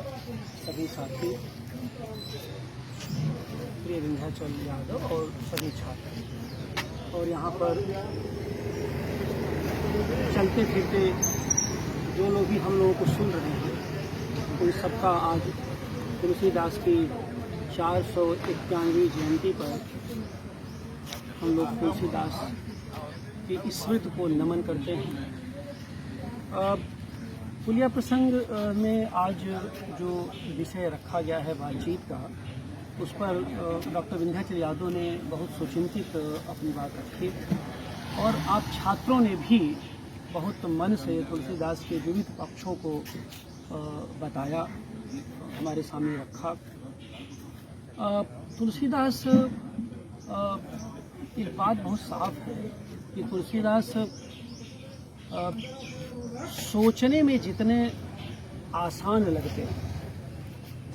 सभी साथी, प्रिय विंध्याचल यादव और सभी छात्र, और यहाँ पर चलते फिरते जो लोग भी हम लोगों को सुन रहे हैं, उन सबका आज तुलसीदास की 491वीं जयंती पर हम लोग तुलसीदास की स्मृति को नमन करते हैं। पुलिया प्रसंग में आज जो विषय रखा गया है बातचीत का, उस पर डॉक्टर विंध्याचल यादव ने बहुत सुचिंतित अपनी बात रखी और आप छात्रों ने भी बहुत मन से तुलसीदास के विविध पक्षों को बताया, हमारे सामने रखा। तुलसीदास, एक बात बहुत साफ है कि तुलसीदास सोचने में जितने आसान लगते हैं,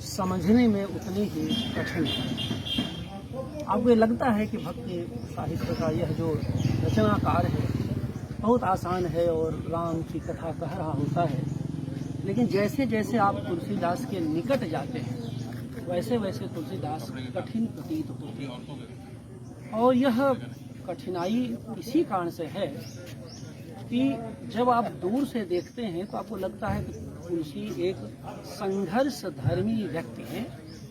समझने में उतने ही कठिन हैं। आपको लगता है कि भक्ति साहित्य का यह जो रचनाकार है बहुत आसान है और राम की कथा कह रहा होता है, लेकिन जैसे जैसे आप तुलसीदास के निकट जाते हैं वैसे वैसे तुलसीदास कठिन प्रतीत होते हैं। और यह कठिनाई इसी कारण से है कि जब आप दूर से देखते हैं तो आपको लगता है कि तुलसी एक संघर्ष धर्मी व्यक्ति हैं,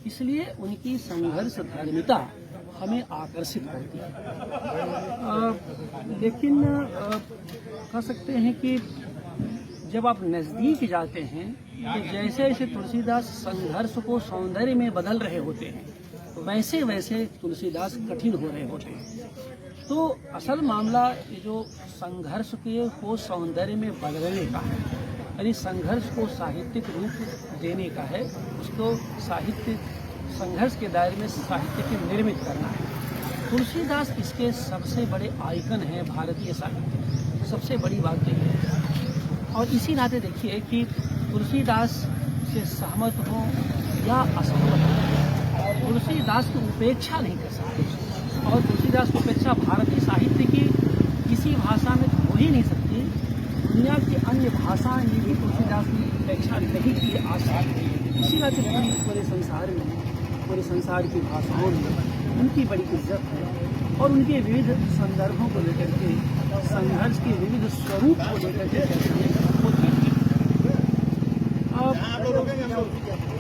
इसलिए उनकी संघर्ष धर्मिता हमें आकर्षित करती है। लेकिन कह सकते हैं कि जब आप नज़दीक जाते हैं तो जैसे जैसे तुलसीदास संघर्ष को सौंदर्य में बदल रहे होते हैं, वैसे वैसे तुलसीदास कठिन हो रहे होते हैं। तो असल मामला ये जो संघर्ष के को सौंदर्य में बदलने का है, यानी संघर्ष को साहित्यिक रूप देने का है, उसको साहित्य संघर्ष के दायरे में साहित्य के निर्मित करना है। तुलसीदास इसके सबसे बड़े आइकन हैं भारतीय साहित्य, सबसे बड़ी बात यही है। और इसी नाते देखिए कि तुलसीदास से सहमत हो या असहमत हो, और तुलसीदास की उपेक्षा नहीं कर सकते, और तुलसीदास की उपेक्षा भारतीय साहित्य की किसी भाषा में हो ही नहीं सकती। दुनिया की अन्य भाषाएं भी तुलसीदास की उपेक्षा नहीं की आशा। इसी नाते पूरे संसार में, पूरे संसार की भाषाओं में उनकी बड़ी इज्जत है और उनके विविध संदर्भों को लेकर के, संघर्ष के विविध स्वरूप को लेकर के होती है।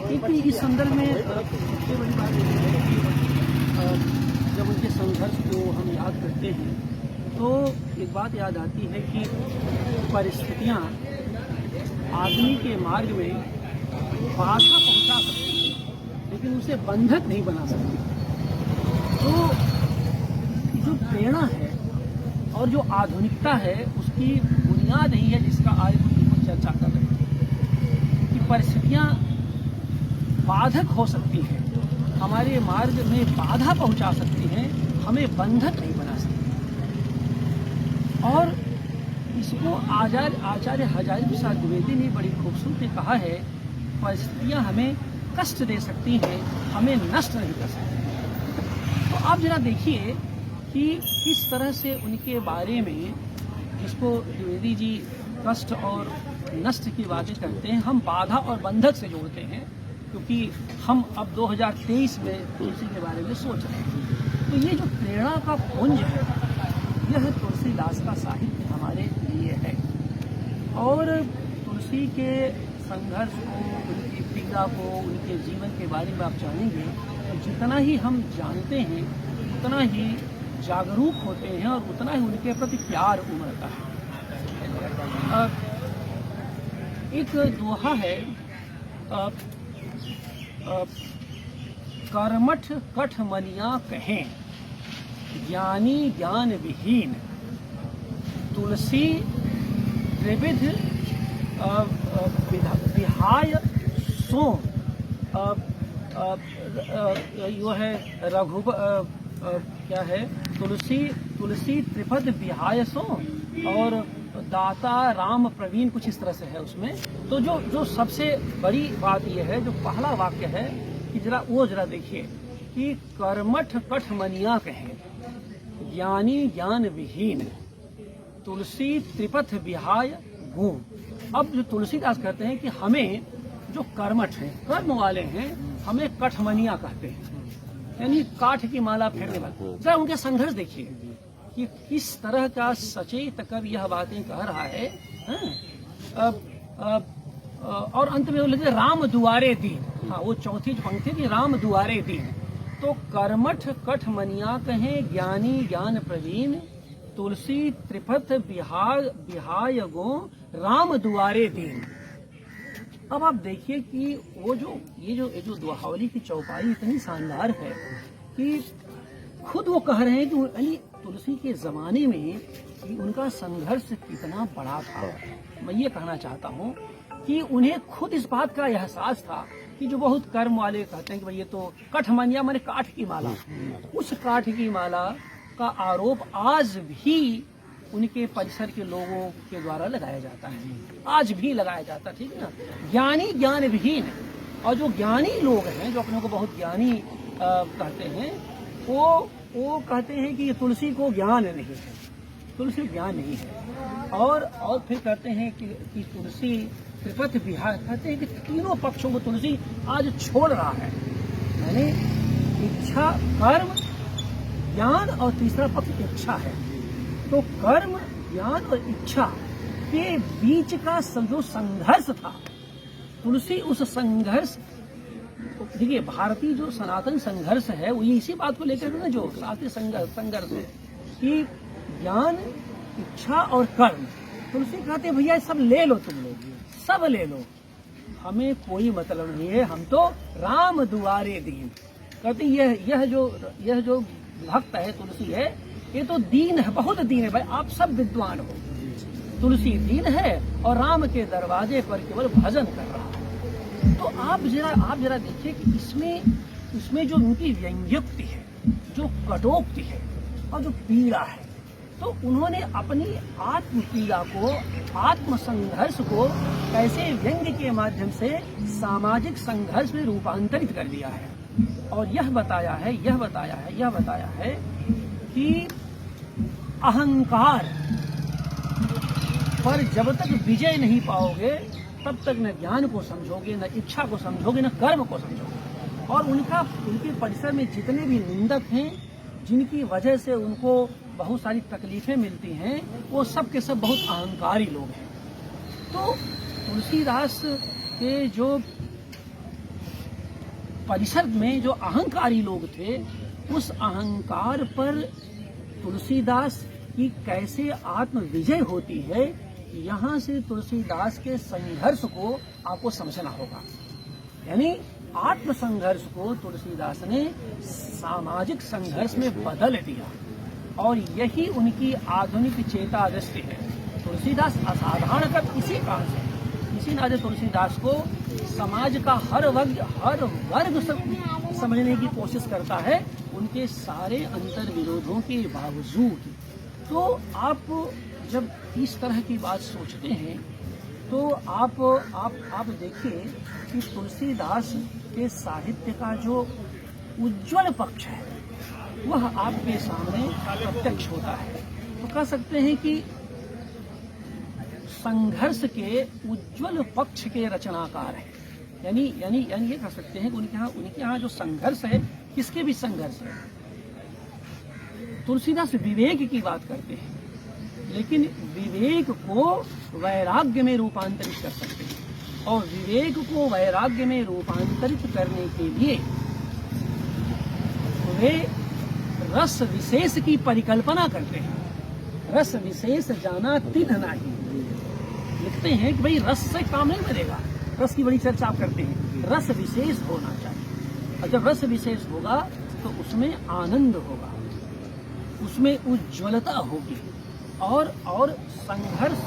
लेकिन इस संदर्भ में सबसे बड़ी बात यह है कि जब उनके संघर्ष को हम याद करते हैं तो एक बात याद आती है कि परिस्थितियाँ आदमी के मार्ग में बाधा पहुंचा सकती हैं, लेकिन उसे बंधक नहीं बना सकती। तो जो प्रेरणा है और जो आधुनिकता है उसकी बुनियाद यही है जिसका आज हम चर्चा कर रहे हैं कि परिस्थितियाँ बाधक हो सकती हैं, हमारे मार्ग में बाधा पहुंचा सकती हैं, हमें बंधक नहीं बना सकती। और इसको आचार्य हजारी प्रसाद द्विवेदी ने बड़ी खूबसूरती कहा है, परिस्थितियां हमें कष्ट दे सकती हैं, हमें नष्ट नहीं कर सकती। तो आप जरा देखिए कि किस तरह से उनके बारे में, जिसको द्विवेदी जी कष्ट और नष्ट की बातें करते हैं, हम बाधा और बंधक से जोड़ते हैं, क्योंकि हम अब 2023 में तुलसी के बारे में सोच रहे हैं। तो ये जो प्रेरणा का पुंज है, यह तुलसीदास का साहित्य हमारे लिए है। और तुलसी के संघर्ष को, उनकी पीड़ा को, उनके जीवन के बारे में आप जानेंगे तो जितना ही हम जानते हैं उतना ही जागरूक होते हैं और उतना ही उनके प्रति प्यार उमड़ता है। एक दोहा है, कर्मठ कठमनिया कहें, ज्ञानी ज्ञान विहीन, तुलसी त्रिविध विहाय सो, यो है क्या है, तुलसी त्रिपद विहाय सो, और दाता राम प्रवीण, कुछ इस तरह से है उसमें। तो जो सबसे बड़ी बात यह है, जो पहला वाक्य है कि जरा देखिए कि कर्मठ कठमनिया कहें, ज्ञानी ज्ञान विहीन, तुलसी त्रिपथ विहाय गूं। अब जो तुलसीदास कहते हैं कि हमें जो कर्मठ हैं, कर्म वाले हैं, हमें कठमनिया कहते हैं, यानी काठ की माला फेरने वाले। जरा उनके संघर्ष देखिए कि किस तरह का सचेत कर यह बातें कह रहा है। और अंत में वो लिखते राम दुआरे दीन। हाँ, वो चौथी पंक्ति थी, राम दुआरे दीन। तो कर्मठ कठमनिया कहें ज्ञानी ज्ञान प्रवीण, तुलसी त्रिपथ बिहाय गो राम दुआरे दीन। अब आप देखिए कि वो ये जो दोहावली की चौपाई इतनी शानदार है कि खुद वो कह रहे हैं कि तुलसी के जमाने में कि उनका संघर्ष कितना बड़ा था। मैं ये कहना चाहता हूँ कि उन्हें खुद इस बात का एहसास था कि जो बहुत कर्म वाले कहते हैं कि भाई ये तो कठमनिया माने काठ की माला, उस काठ की माला का आरोप आज भी उनके परिसर के लोगों के द्वारा लगाया जाता है, आज भी लगाया जाता है, ठीक है ना। ज्ञानी ज्ञान विहीन, और जो ज्ञानी लोग हैं जो अपने को बहुत ज्ञानी कहते हैं, वो कहते हैं कि ये तुलसी को ज्ञान नहीं है, तुलसी ज्ञान नहीं है। और फिर कहते हैं कि तुलसी त्रिपथ विहार, कहते हैं कि तीनों पक्षों को तुलसी आज छोड़ रहा है, यानी इच्छा, कर्म, ज्ञान और तीसरा पक्ष इच्छा है। तो कर्म, ज्ञान और इच्छा के बीच का जो संघर्ष था, तुलसी उस संघर्ष, देखिए भारतीय जो सनातन संघर्ष है वो इसी बात को लेकर के ना, जो साथी संघर्ष है कि ज्ञान, इच्छा और कर्म। तुलसी कहते हैं भैया सब ले लो, तुम लोग सब ले लो, हमें कोई मतलब नहीं है, हम तो राम दुआरे दीन। कहते यह जो भक्त है, तुलसी है, ये तो दीन है, बहुत दीन है। भाई आप सब विद्वान हो, तुलसी दीन है और राम के दरवाजे पर केवल भजन कर रहा है। तो आप जरा देखिए कि इसमें जो उनकी व्यंग्योक्ति है, जो कटोक्ति है और जो पीड़ा है, तो उन्होंने अपनी आत्म पीड़ा को, आत्म संघर्ष को कैसे व्यंग्य के माध्यम से सामाजिक संघर्ष में रूपांतरित कर दिया है। और यह बताया है कि अहंकार पर जब तक विजय नहीं पाओगे तब तक न ज्ञान को समझोगे, न इच्छा को समझोगे, न कर्म को समझोगे। और उनके परिसर में जितने भी निंदक हैं, जिनकी वजह से उनको बहुत सारी तकलीफें मिलती हैं, वो सब के सब बहुत अहंकारी लोग हैं। तो तुलसीदास के जो परिसर में जो अहंकारी लोग थे, उस अहंकार पर तुलसीदास की कैसे आत्म विजय होती है, यहाँ से तुलसीदास के संघर्ष को आपको समझना होगा। यानी आत्म संघर्ष को तुलसीदास ने सामाजिक संघर्ष में बदल दिया, और यही उनकी आधुनिक चेता दृष्टि है। तुलसीदास असाधारण कर इसी कारण से, इसी नाते तुलसीदास को समाज का हर वर्ग समझने की कोशिश करता है, उनके सारे अंतर विरोधों के बावजूद। तो आप जब इस तरह की बात सोचते हैं तो आप देखिए कि तुलसीदास के साहित्य का जो उज्जवल पक्ष है वह आपके सामने प्रत्यक्ष होता है। तो कह सकते हैं कि संघर्ष के उज्जवल पक्ष के रचनाकार हैं। यानी ये कह सकते हैं कि उनके यहाँ जो संघर्ष है, किसके भी संघर्ष है। तुलसीदास विवेक की बात करते हैं, लेकिन विवेक को वैराग्य में रूपांतरित कर सकते हैं, और विवेक को वैराग्य में रूपांतरित करने के लिए वे रस विशेष की परिकल्पना करते हैं। रस विशेष जाना तिन्ह नहीं, लिखते हैं कि भाई रस से काम नहीं बनेगा, रस की बड़ी चर्चा आप करते हैं, रस विशेष होना चाहिए। और जब रस विशेष होगा तो उसमें आनंद होगा, उसमें उज्ज्वलता होगी, और संघर्ष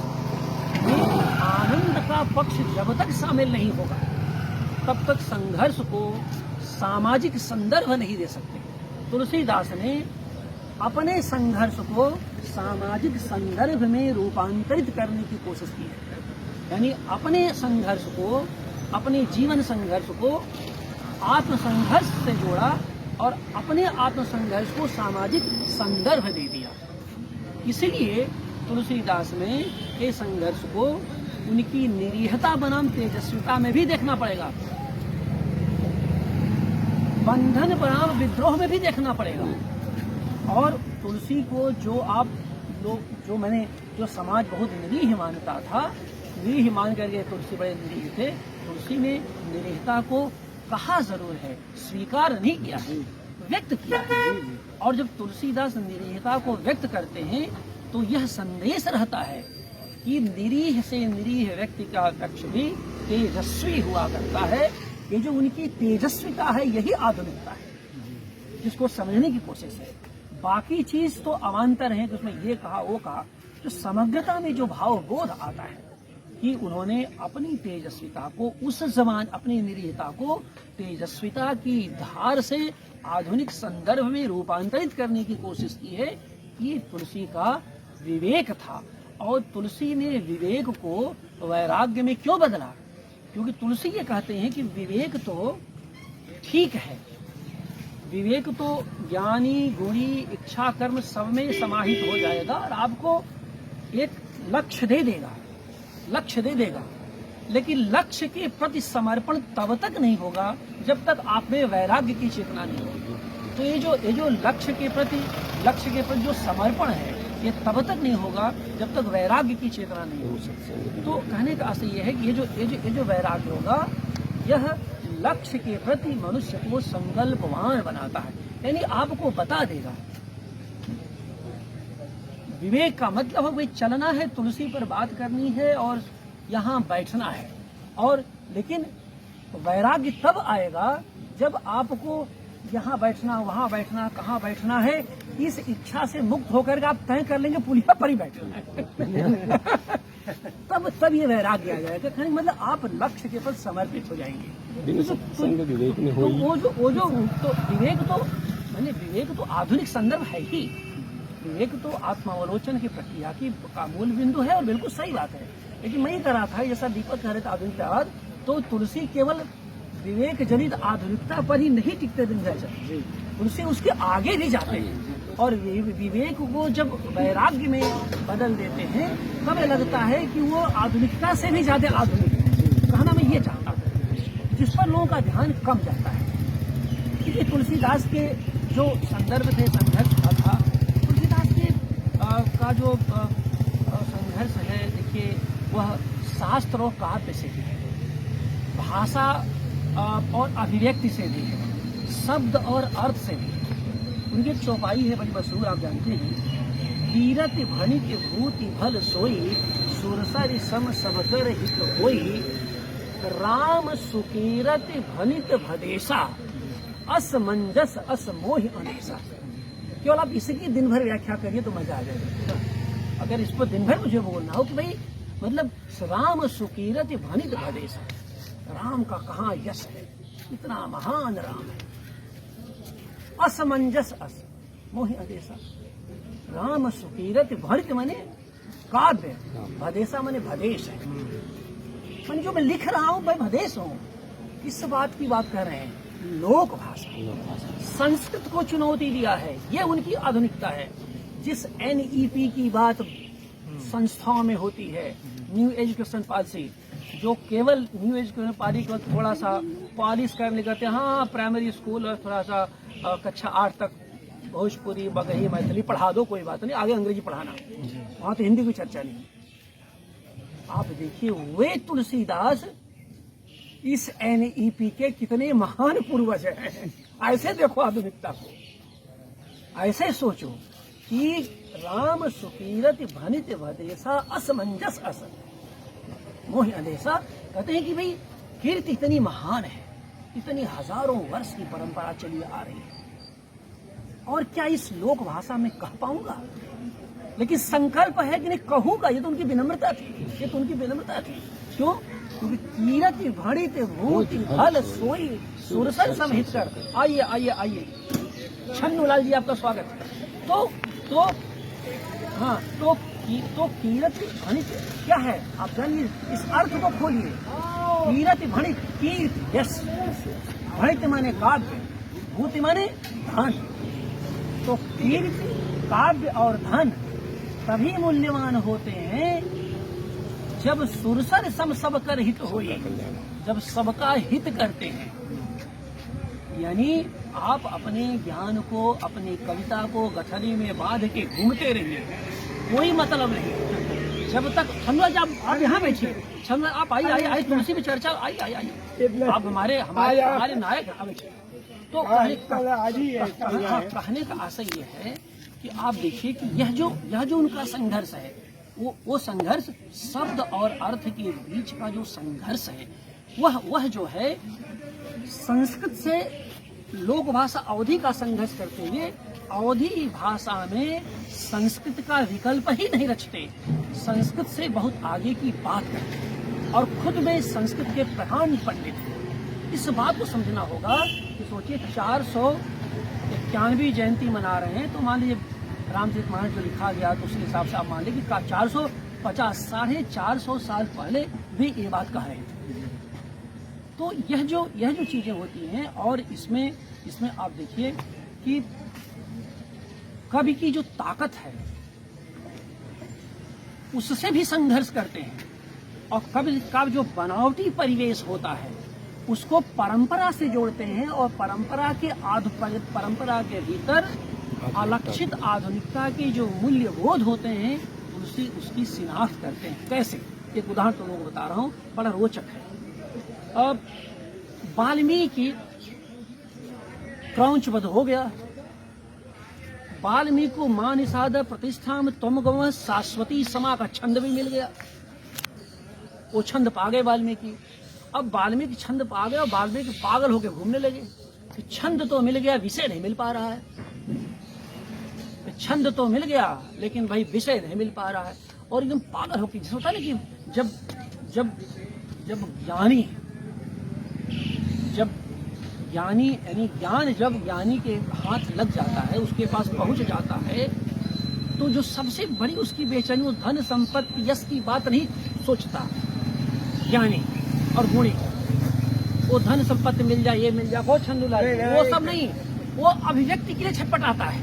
में आनंद का पक्ष जब तक शामिल नहीं होगा तब तक संघर्ष को सामाजिक संदर्भ नहीं दे सकते। तुलसीदास ने अपने संघर्ष को सामाजिक संदर्भ में रूपांतरित करने की कोशिश की है। यानी अपने संघर्ष को, अपने जीवन संघर्ष को आत्म संघर्ष से जोड़ा और अपने आत्म संघर्ष को सामाजिक संदर्भ दे दिया। इसलिए तुलसीदास ने ये संघर्ष को उनकी निरीहता बनाम तेजस्विता में भी देखना पड़ेगा, बंधन बनाम विद्रोह में भी देखना पड़ेगा। और तुलसी को जो आप लोग जो समाज बहुत निरीह मानता था, निरीह मान करके तुलसी बड़े निरीह थे, तुलसी ने निरीहता को कहा जरूर है, स्वीकार नहीं किया है, व्यक्त किया है। और जब तुलसीदास निरीहता को व्यक्त करते हैं तो यह संदेश रहता है कि निरीह से निरीह व्यक्ति का लक्ष्य भी तेजस्वी हुआ करता है। ये जो उनकी तेजस्विता है यही आधुनिकता है, जिसको समझने की कोशिश है। बाकी चीज तो अवान्तर है कि उसमें ये कहा वो कहा, जो समग्रता में जो भाव बोध आता है कि उन्होंने अपनी तेजस्विता को उस जमान, अपनी निरीहता को तेजस्विता की धार से आधुनिक संदर्भ में रूपांतरित करने की कोशिश की है। ये तुलसी का विवेक था। और तुलसी ने विवेक को वैराग्य में क्यों बदला? क्योंकि तुलसी ये कहते हैं कि विवेक तो ठीक है, विवेक तो ज्ञानी गुणी इच्छा कर्म सब में समाहित हो जाएगा और आपको एक लक्ष्य दे देगा, लेकिन लक्ष्य के प्रति समर्पण तब तक नहीं होगा जब तक आप में वैराग्य की चेतना नहीं होगी। तो ये जो लक्ष्य के प्रति जो समर्पण है ये तब तक नहीं होगा जब तक वैराग्य की चेतना नहीं हो सकती। तो कहने का आशय यह है कि ये जो वैराग्य होगा यह लक्ष्य के प्रति मनुष्य को संकल्पवान बनाता है, यानी आपको बता देगा। विवेक का मतलब है भाई चलना है, तुलसी पर बात करनी है और यहाँ बैठना है। और लेकिन वैराग्य तब आएगा जब आपको यहाँ बैठना, वहाँ बैठना, कहाँ बैठना है, इस इच्छा से मुक्त होकर के आप तय कर लेंगे पुलिया पर ही बैठना है। तब ये वैराग्य आ जाएगा। कहने मतलब आप लक्ष्य के प्रति समर्पित हो जाएंगे। विवेक में हो विवेक तो आधुनिक संदर्भ है ही। विवेक तो आत्मावलोचन की प्रक्रिया का मूल बिंदु है और बिल्कुल सही बात है। लेकिन मैं ये कह रहा था, जैसा दीपक कह रहे थे आधुनिकतावाद, तो तुलसी केवल विवेक जनित आधुनिकता पर ही नहीं टिकते दिन भर, तुलसी उसके आगे भी जाते हैं और विवेक को जब वैराग्य में बदल देते हैं तब लगता है कि वो आधुनिकता से भी ज्यादा आधुनिक है। कहना मैं ये चाहता हूँ, जिस पर लोगों का ध्यान कम जाता है। क्योंकि तुलसीदास के जो संदर्भ थे, संघर्ष था, तुलसीदास के का जो संघर्ष है, देखिए वह शास्त्र और काव्य से भी है, भाषा और अभिव्यक्ति से भी है, शब्द और अर्थ से भी। उनकी एक चौपाई है बड़ी मशहूर, आप जानते हैं, कीरत भणित भूति भल सोई, सुरसरि सम सबकर हित होई, राम सुकीरत भनित भदेशा, असमंजस असमोहि अनेसा। केवल आप इसी की दिन भर व्याख्या करिए तो मजा आ जाएगा। अगर इस पर दिन भर मुझे बोलना हो कि भाई मतलब राम सुकीरत भनित भदेशा, राम का कहाँ यश है, इतना महान राम है। असमंजस अस मोहि अदेशा, राम सुकीरत भरित माने काव्य, भदेशा माने भदेश है। माने जो मैं लिख रहा हूँ मैं भदेश हूँ। किस बात की बात कर रहे हैं? लोक भाषा, संस्कृत को चुनौती दिया है, ये उनकी आधुनिकता है। जिस NEP की बात संस्थाओं में होती है, न्यू एजुकेशन पॉलिसी, जो केवल न्यू एजुकेशन पॉलिसी को थोड़ा सा पॉलिश करने करते हैं, हाँ प्राइमरी स्कूल और थोड़ा सा कक्षा 8 तक भोजपुरी बगही मैथिली पढ़ा दो, कोई बात नहीं, आगे अंग्रेजी पढ़ाना, वहां तो हिंदी की चर्चा नहीं। आप देखिए वे तुलसीदास इस NEP के कितने महान पूर्वज हैं। ऐसे देखो आधुनिकता को, ऐसे सोचो कि राम सुकीरत भनित भदेशा, असमंजस अस मोहि अदेशा। कहते हैं कि भाई कीर्ति इतनी महान है, इतनी हजारों वर्ष की परंपरा चली आ रही है, और क्या इस लोक भाषा में कह पाऊंगा? लेकिन संकल्प है कि नहीं कहूंगा। ये तो उनकी विनम्रता थी, क्यों? क्योंकि कीरत भणित भूति भल सोई, सुरसर समहित कर। आइए छन्नूलाल जी आपका स्वागत है। तो कीरत भणित क्या है आप जानिए, इस अर्थ को खोलिए। कीरत भणित, कीर्ति यश, भणित माने काव्य, भूति माने धन। तो कीर्ति, काव्य और धन तभी मूल्यवान होते हैं जब सुरसर सम सब कर हित होई, जब सबका हित करते हैं, यानी आप अपने ज्ञान को, अपनी कविता को गठरी में बांध के घूमते रहिए, कोई मतलब नहीं। जब तक छंदो, आप यहाँ बैठिए, छंदो आप आइए तुलसी में चर्चा, आइए आप हमारे नायक बैठिए। तो कहने का आशय ये है कि आप देखिए कि यह जो उनका संघर्ष है, वो संघर्ष शब्द और अर्थ के बीच का जो संघर्ष है, वह जो है संस्कृत से लोक भाषा अवधी का संघर्ष करते हुए अवधी भाषा में संस्कृत का विकल्प ही नहीं रचते, संस्कृत से बहुत आगे की बात करते और खुद में संस्कृत के प्रधान पंडित हैं। इस बात को समझना होगा कि सोचिए 491वीं जयंती मना रहे हैं, तो मान लीजिए रामचरितमानस जो लिखा गया तो उसके हिसाब से आप मान लीजिए 450 450 साल पहले भी ये बात कह रहे थे। तो यह जो चीजें होती हैं, और इसमें आप देखिए कि कवि की जो ताकत है उससे भी संघर्ष करते हैं, और कवि का जो बनावटी परिवेश होता है उसको परंपरा से जोड़ते हैं, और परंपरा के भीतर अलक्षित आधुनिकता के जो मूल्य बोध होते हैं उसकी शिनाख्त करते हैं। कैसे? एक उदाहरण तो लोग बता रहा हूँ, बड़ा रोचक है। अब वाल्मीकि क्रौंच वध हो गया, वाल्मीकि को मां निषाद प्रतिष्ठा में तुम गव शाश्वती समा का छंद भी मिल गया, वो छंद पा गए वाल्मीकि। अब वाल्मीकि छंद पा गए और वाल्मीकि पागल होकर घूमने लगे कि छंद तो मिल गया, विषय नहीं मिल पा रहा है, छंद तो मिल गया लेकिन भाई विषय नहीं मिल पा रहा है, और एकदम पागल होकर, जैसे होता है ना कि जब ज्ञानी यानी ज्ञान जब ज्ञानी के हाथ लग जाता है, उसके पास पहुंच जाता है, तो जो सबसे बड़ी उसकी बेचैनी, वो धन संपत्ति यश की बात नहीं सोचता ज्ञानी और गुणी। वो धन संपत्ति मिल जाए, ये मिल जाए, बहुत छंदुला, वो सब नहीं, वो अभिव्यक्ति के लिए छटपटाता है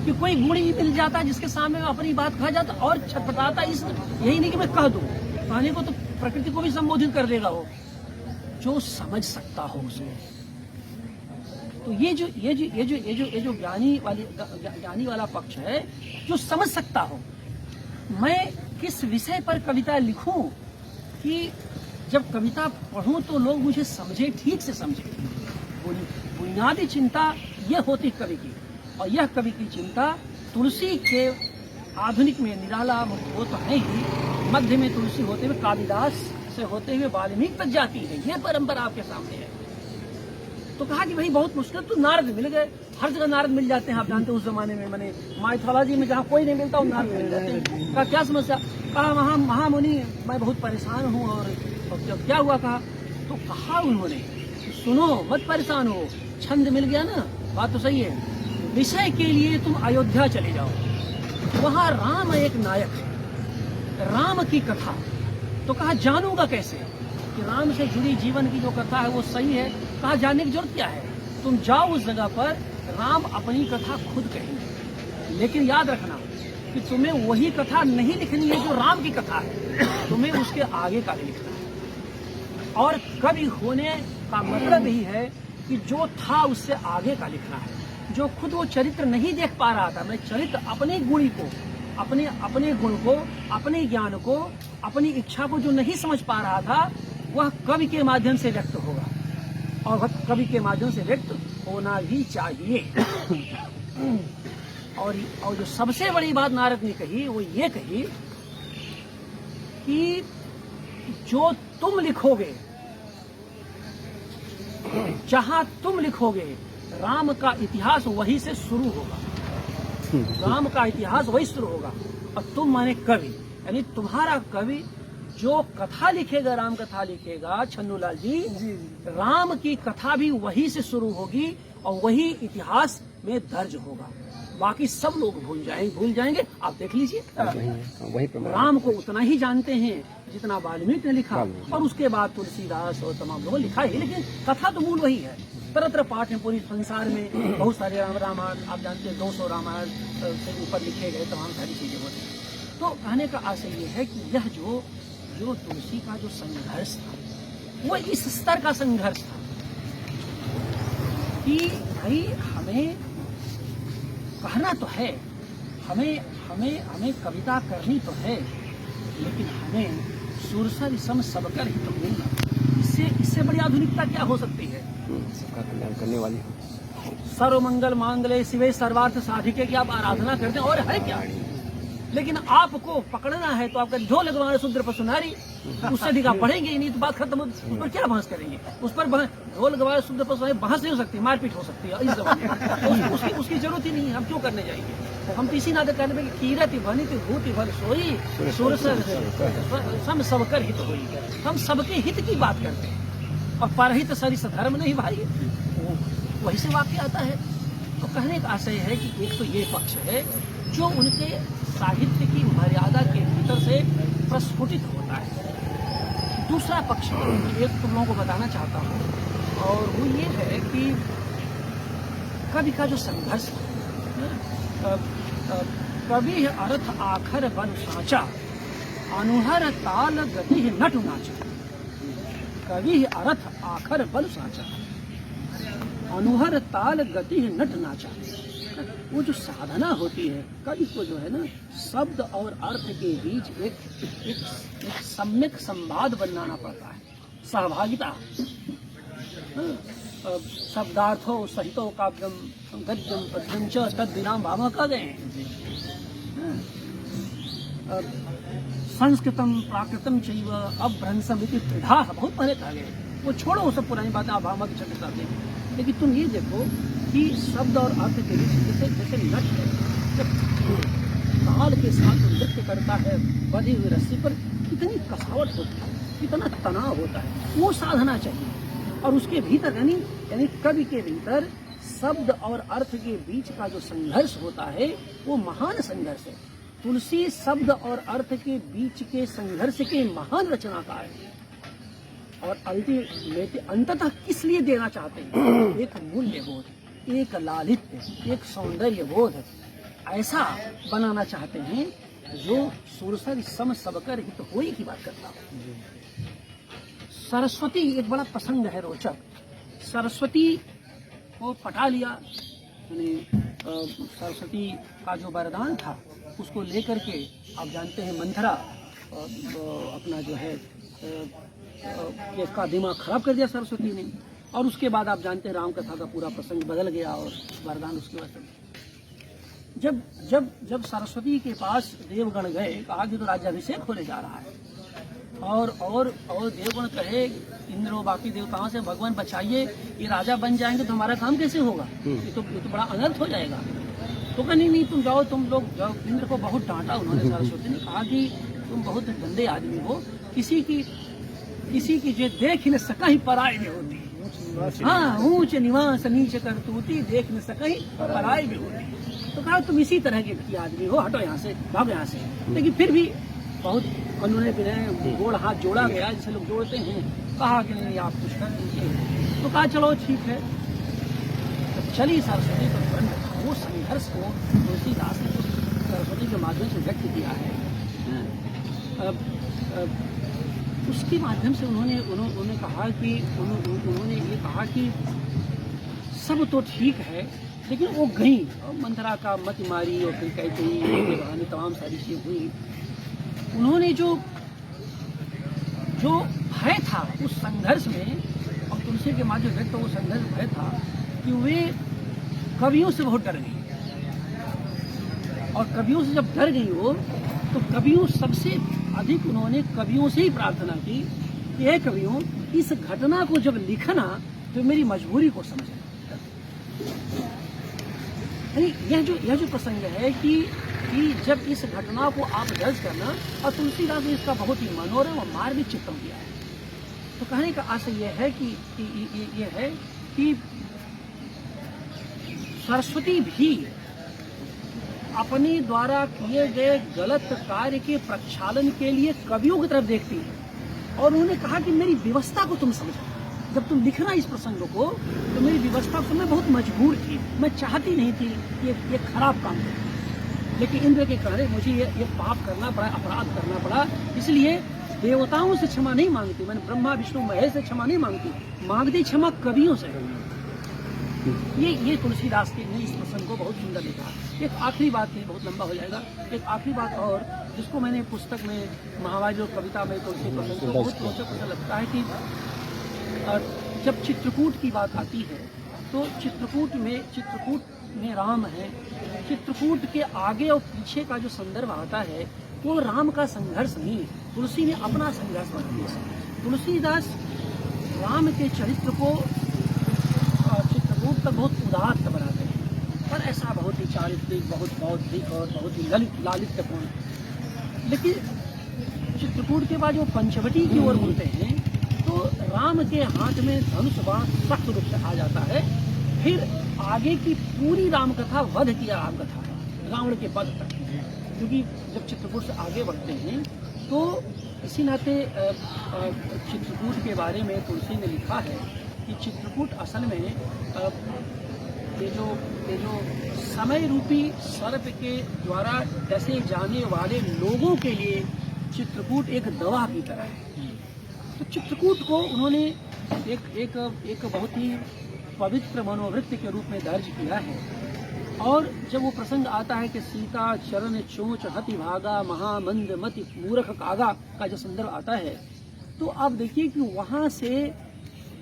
कि कोई गुणी मिल जाता जिसके सामने अपनी बात कहा जाता, और छटपटाता यही नहीं कि मैं कह दूं, कहने को तो प्रकृति को भी संबोधित कर देगा वो, जो समझ सकता हो उसमें। तो ये जो ज्ञानी वाला पक्ष है, जो समझ सकता हो, मैं किस विषय पर कविता लिखूं कि जब कविता पढ़ूं तो लोग मुझे समझे, ठीक से समझे। बुनियादी चिंता ये होती कवि की, और यह कवि की चिंता तुलसी के आधुनिक में निराला वो तो है ही, मध्य में तुलसी होते हुए कालिदास से होते हुए वाल्मीकि तक जाती है, ये परंपरा आपके सामने है। तो कहा कि भाई बहुत मुश्किल, तो नारद मिल गए, हर जगह नारद मिल जाते हैं, आप जानते हैं उस जमाने में, मैंने माइथोलॉजी में जहाँ कोई नहीं मिलता वो नारद मिल जाते हैं। कहा क्या समस्या? कहा महामुनि मैं बहुत परेशान हूँ, और क्या हुआ? कहा तो कहा उन्होंने सुनो मत परेशान हो, छंद मिल गया ना, बात तो सही है, विषय के लिए तुम अयोध्या चले जाओ, वहाँ राम एक नायक है, राम की कथा। तो कहा जानूंगा कैसे कि राम से जुड़ी जीवन की जो कथा है वो सही है? कहा जानने की जरूरत क्या है, तुम जाओ उस जगह पर, राम अपनी कथा खुद कहेंगे, लेकिन याद रखना कि तुम्हें वही कथा नहीं लिखनी है जो राम की कथा है, तुम्हें उसके आगे का भी लिखना है। और कवि होने का मतलब ही है कि जो था उससे आगे का लिखना है, जो खुद वो चरित्र नहीं देख पा रहा था, मैं चरित्र अपने गुणी को, अपने गुण को, अपने ज्ञान को, अपनी इच्छा को जो नहीं समझ पा रहा था, वह कवि के माध्यम से व्यक्त होगा, और वह कवि के माध्यम से व्यक्त होना भी चाहिए। और जो सबसे बड़ी बात नारद ने कही वो ये कही कि जो तुम लिखोगे, जहां तुम लिखोगे, राम का इतिहास वहीं से शुरू होगा, राम का इतिहास वही शुरू होगा। और तुम माने कवि, यानी तुम्हारा कवि जो कथा लिखेगा, राम कथा लिखेगा, छन्नूलाल जी, राम की कथा भी वही से शुरू होगी और वही इतिहास में दर्ज होगा, बाकी सब लोग भूल जाएंगे। आप देख लीजिए, राम को उतना ही जानते हैं जितना वाल्मीकि ने लिखा, और उसके बाद तुलसीदास और तमाम लोगों ने लिखा ही, लेकिन कथा तो मूल वही है। तरह तरह पाठ है पूरी संसार में, बहुत सारे रामायण आप जानते हैं, 200 रामायण से ऊपर लिखे गए, तमाम सारी चीजें होती हैं। तो कहने का आशय ये है कि यह जो तुलसी का जो संघर्ष था वो इस स्तर का संघर्ष था कि भाई हमें कहना तो है, हमें कविता करनी तो है, लेकिन हमें सुरसर सम सबकर ही तो मिलना, इससे बड़ी आधुनिकता क्या हो सकती है। सबका कल्याण करने वाली सर्वमंगल मांगल्ये शिवे सर्वार्थ साधिके की आप आराधना करते हैं और है क्या, लेकिन आपको पकड़ना है तो आपका ढोल लगवाना शूद्र पर सुनारी, उससे अधिक आप पढ़ेंगे ही नहीं तो बात खत्म। उस पर क्या बहस करेंगे, उस पर ढोल लगवाना शूद्र पर सुनारी बहस नहीं हो सकती, मारपीट हो सकती है इस जमाने में। उसकी जरूरत ही नहीं है, हम क्यों करने जाएंगे। हम तो इसी नाते कहने में कीरति बनित भूति भल सोई सुरसर सम सबकर हित होई, हम सबके हित की बात करते हैं और परहित सरिस धर्म नहीं भाई, वही से वाक्य आता है। तो कहने का आशय है कि एक तो ये पक्ष है जो उनके साहित्य की मर्यादा के भीतर से प्रस्फुटित होता है। दूसरा पक्ष एक तुम लोगों को बताना चाहता हूँ और वो ये है कि कवि का जो संघर्ष है, कवि अर्थ आखर बन साचा अनुहर ताल गति नट नाचा, कवि अर्थ आखर बल साचा अनुहर ताल गति नट नाचा। वो जो साधना होती है कवि को जो है ना, शब्द और अर्थ के बीच एक सम्यक संवाद बनाना पड़ता है, सहभागिता। शब्दार्थो सहितो काव्यम गद्यम पद्यम च तद्विनाम भाव कह गए। संस्कृतम प्राकृतम चैव अभ्रंशम इति त्रिधा, बहुत पहले कहा गए। वो छोड़ो वो सब पुरानी बातें, आप भाव की चर्चा करते हैं, लेकिन तुम ये देखो कि शब्द और अर्थ के बीच जैसे नट है, जब ताल के साथ नृत्य करता है बधी हुई रस्सी पर, कितनी कसावट होती है, कितना तनाव होता है, वो साधना चाहिए। और उसके भीतर यानी कवि के भीतर शब्द और अर्थ के बीच का जो संघर्ष होता है वो महान संघर्ष है। तुलसी शब्द और अर्थ के बीच के संघर्ष के महान रचनाकार है और अल्टीमेट अंततः किस लिए देना चाहते हैं, एक मूल्य बोध, एक लालित्य, एक सौंदर्य बोध ऐसा बनाना चाहते हैं जो सुरसर सम सबकर हित होई की बात करता है। सरस्वती एक बड़ा प्रसंग है रोचक। सरस्वती को पटा लिया, सरस्वती का जो वरदान था उसको लेकर के आप जानते हैं मंथरा अपना जो है का दिमाग खराब कर दिया सरस्वती ने, और उसके बाद आप जानते हैं राम कथा का पूरा प्रसंग बदल गया और वरदान उसके बाद जब सरस्वती के पास देवगण गए, कहा कि तो राज्याभिषेक होने जा रहा है, और देवगण कहे इंद्र बाकी देवताओं से भगवान बचाइए, ये राजा बन जाएंगे तो हमारा काम कैसे होगा, ये तो बड़ा अनर्थ हो जाएगा। तो कहा नहीं तुम जाओ, तुम लोग जाओ। इंद्र को बहुत डांटा उन्होंने, सरस्वती ने कहा कि तुम बहुत गंदे आदमी हो, किसी की जो देख न सका ही पराई में होती, हाँ ऊंच निवास नीच कर तूती देख न सका ही पराई में होती। तो कहा तुम इसी तरह के आदमी हो, हटो यहाँ से, भागो यहाँ से। लेकिन फिर भी बहुत उन्होंने विनय गोड़ हाथ जोड़ा गया जैसे लोग जोड़ते हैं, कहा कि नहीं आप कुछ कर दीजिए। तो कहा चलो ठीक है। तो चली सरस्वती पर वो संघर्ष को तुलसीदास ने सरस्वती के माध्यम से व्यक्त किया है। उसके माध्यम से उन्होंने कहा कि उन्होंने ये कहा कि सब तो ठीक है, लेकिन वो गई मंथरा का मत मारी और फिर कहते तमाम सारी चीजें हुई। उन्होंने जो भय था उस संघर्ष में, और तुलसी के माध्यम व्यक्त वो संघर्ष भय था कि वे कवियों से बहुत डर गई, और कवियों से जब डर गई वो, तो कवियों सबसे अधिक उन्होंने कवियों से ही प्रार्थना की कि हे कवियों, इस घटना को जब लिखना तो मेरी मजबूरी को समझना। यह जो प्रसंग है कि जब इस घटना को आप दर्ज करना, और तुलसीदास ने इसका बहुत ही मनोरम और मार्मिक चित्रण किया है। तो कहने का आशय यह है कि सरस्वती भी अपने द्वारा किए गए गलत कार्य के प्रक्षालन के लिए कवियों की तरफ देखती है, और उन्होंने कहा कि मेरी व्यवस्था को तुम समझो, जब तुम लिखना इस प्रसंग को तो मेरी व्यवस्था को मैं बहुत मजबूर थी, मैं चाहती नहीं थी ये खराब काम करूं। लेकिन इंद्र के कारण मुझे ये पाप करना पड़ा, अपराध करना पड़ा, इसलिए देवताओं से क्षमा नहीं मांगती, मैंने ब्रह्मा विष्णु महेश से क्षमा नहीं मांगती क्षमा कवियों से। ये तुलसीदास के ने इस प्रसंग को बहुत सुंदर लिखा। एक आखिरी बात है, बहुत लंबा हो जाएगा, एक आखिरी बात और जिसको मैंने पुस्तक में महावाजी और कविता में तुलसी प्रसंग को बहुत रोचक मुझे लगता है कि जब चित्रकूट की बात आती है तो चित्रकूट में राम है। चित्रकूट के आगे और पीछे का जो संदर्भ आता है वो राम का संघर्ष नहीं, तुलसी ने अपना संघर्ष बना दिया। तुलसीदास राम के चरित्र को चित्रकूट तक बहुत उदात्त बनाते हैं, पर ऐसा बहुत ही चारित्रिक, बहुत बौद्धिक और बहुत ही लालित्यपूर्ण। लेकिन चित्रकूट के बाद जो पंचवटी की ओर मुड़ते हैं तो राम के हाथ में धनुष बाण सख्त रूप से आ जाता है। फिर आगे की पूरी रामकथा, वध किया रामकथा रावण के वध तक, क्योंकि जब चित्रकूट से आगे बढ़ते हैं तो इसी नाते चित्रकूट के बारे में तुलसी ने लिखा है कि चित्रकूट असल में ये जो समय रूपी सर्प के द्वारा डसे जाने वाले लोगों के लिए चित्रकूट एक दवा की तरह है। तो चित्रकूट को उन्होंने एक बहुत ही पवित्र मनोवृत्ति के रूप में दर्ज किया है। और जब वो प्रसंग आता है कि सीता चरण चोंच हति भागा महामंद मति मूर्ख कागा का जो संदर्भ आता है, तो आप देखिए कि वहाँ से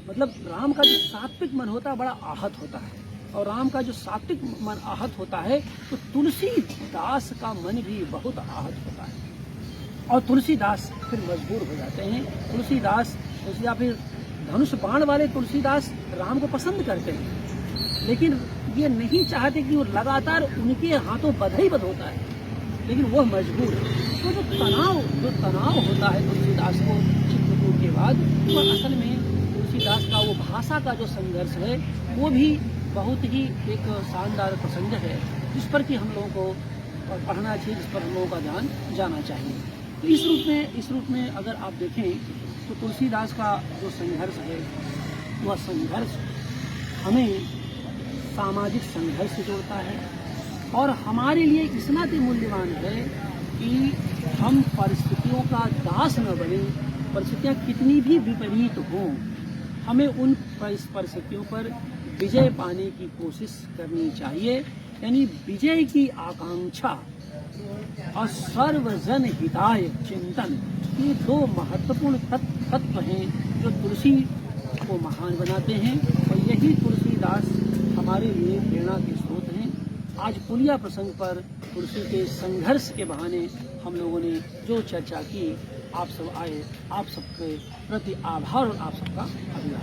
मतलब राम का जो सात्विक मन होता है बड़ा आहत होता है, और राम का जो सात्विक मन आहत होता है तो तुलसीदास का मन भी बहुत आहत होता है, और तुलसीदास फिर मजबूर हो जाते हैं। तुलसीदास फिर धनुष बाण वाले तुलसीदास राम को पसंद करते हैं, लेकिन ये नहीं चाहते कि वो लगातार उनके हाथों बध ही बध होता है, लेकिन वो मजबूर है। तो जो तनाव होता है तुलसीदास को चित्रकूट के बाद, तो असल में तुलसीदास का वो भाषा का जो संघर्ष है वो भी बहुत ही एक शानदार प्रसंग है, जिस पर कि हम लोगों को पढ़ना चाहिए, जिस पर हम लोगों का ध्यान जाना चाहिए। तो इस रूप में अगर आप देखें तो तुलसीदास का जो संघर्ष है वह संघर्ष हमें सामाजिक संघर्ष से जोड़ता है, और हमारे लिए इस नाते मूल्यवान है कि हम परिस्थितियों का दास न बने। परिस्थितियाँ कितनी भी विपरीत हों, हमें उन परिस्थितियों पर विजय पाने की कोशिश करनी चाहिए, यानी विजय की आकांक्षा और सर्वजन हिताय चिंतन, ये दो महत्वपूर्ण तत्व हैं जो तुलसी को महान बनाते हैं, और यही तुलसीदास हमारे लिए प्रेरणा के स्रोत हैं। आज पुलिया प्रसंग पर तुलसी के संघर्ष के बहाने हम लोगों ने जो चर्चा की, आप सब आए, आप सबके प्रति आभार और आप सबका अभिनंदन।